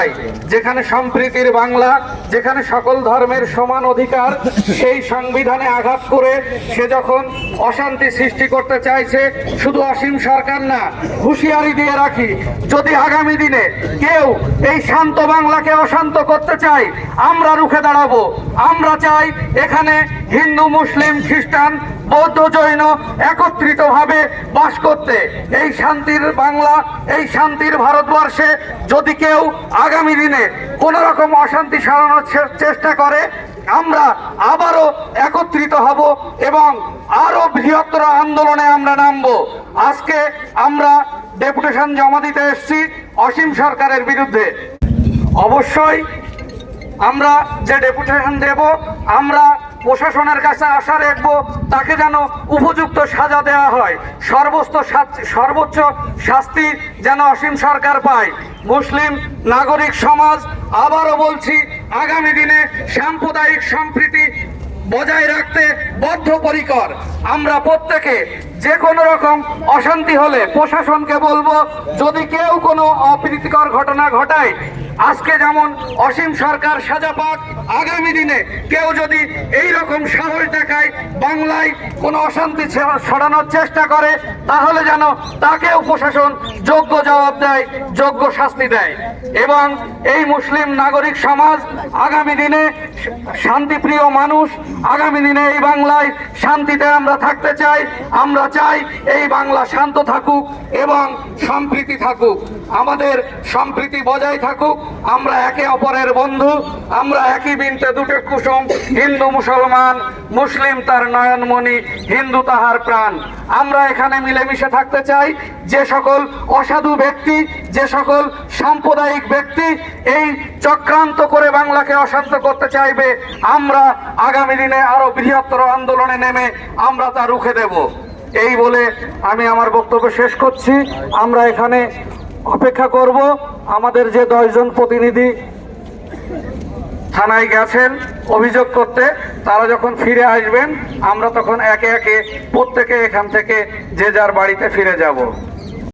চাই, যেখানে সম্প্রীতির বাংলা, যেখানে সকল ধর্মের সমান অধিকার, সেই সংবিধানে আঘাত করে সে যখন অশান্তি সৃষ্টি করতে চাইছে, শুধু অসীম সরকার না, হুঁশিয়ারি দিয়ে রাখি, যদি আগামী দিনে কেউ এই শান্ত বাংলাকে অশান্ত করতে চায়, আমরা রুখে দাঁড়াবো। আমরা চাই এখানে হিন্দু, মুসলিম, খ্রিস্টান, বৌদ্ধ, জৈন একত্রিতভাবে বাস করতে। এই শান্তির বাংলা, এই শান্তির ভারতবর্ষে যদি কেউ আগামী দিনে কোনো রকম অশান্তি সরানোর চেষ্টা করে, আমরা আবারও একত্রিত হব এবং আরো বৃহত্তর আন্দোলনে আমরা নামবো। আজকে আমরা ডেপুটেশন জমা দিতে এসেছি অসীম সরকারের বিরুদ্ধে। অবশ্যই আমরা যে ডেপুটেশন দেব, আমরা প্রশাসনের কাছে আশা রাখবো তাকে যেন উপযুক্ত সাজা দেওয়া হয়, সর্বোচ্চ শাস্তি যেন অসীম সরকার পায়। মুসলিম নাগরিক সমাজ, আবারও বলছি, আগামী দিনে সাম্প্রদায়িক সম্প্রীতি বজায় রাখতে বদ্ধপরিকর। আমরা প্রত্যেকে যে কোনো রকম অশান্তি হলে প্রশাসনকে বলবো, যদি কেউ কোনো অপ্রীতিকর ঘটনা ঘটায়, আজকে যেমন অসীম সরকার সাজা পাক, আগামী দিনে কেউ যদি এই রকম সাহস দেখায়, বাংলায় কোনো অশান্তি ছড়ানোর চেষ্টা করে, তাহলে যেন তাকেও প্রশাসন যোগ্য জবাব দেয়, যোগ্য শাস্তি দেয়। এবং এই মুসলিম নাগরিক সমাজ আগামী দিনে শান্তিপ্রিয় মানুষ, আগামী দিনে এই বাংলায় শান্তিতে আমরা থাকতে চাই। আমরা চাই এই বাংলা শান্ত থাকুক এবং সম্প্রীতি থাকুক, আমাদের সম্প্রীতি বজায় থাকুক। আমরা একে অপরের বন্ধু, আমরা একই বৃন্তে দুটো কুসুম, হিন্দু মুসলমান, মুসলিম তার নয়নমণি, হিন্দু তাহার প্রাণ। আমরা এখানে মিলেমিশে থাকতে চাই। যে সকল অসাধু ব্যক্তি, যে সকল সাম্প্রদায়িক ব্যক্তি এই চক্রান্ত করে বাংলাকে অশান্ত করতে চাইবে, আমরা আগামী দিনে আরো বৃহত্তর আন্দোলনে নেমে আমরা তা রুখে দেব। এই বলে আমি আমার বক্তব্য শেষ করছি। আমরা এখানে অপেক্ষা করব, আমাদের যে 10 জন প্রতিনিধি থানায় গেছেন অভিযোগ করতে, তারা যখন ফিরে আসবেন, আমরা তখন একে একে প্রত্যেকে এখান থেকে যে যার বাড়িতে ফিরে যাব।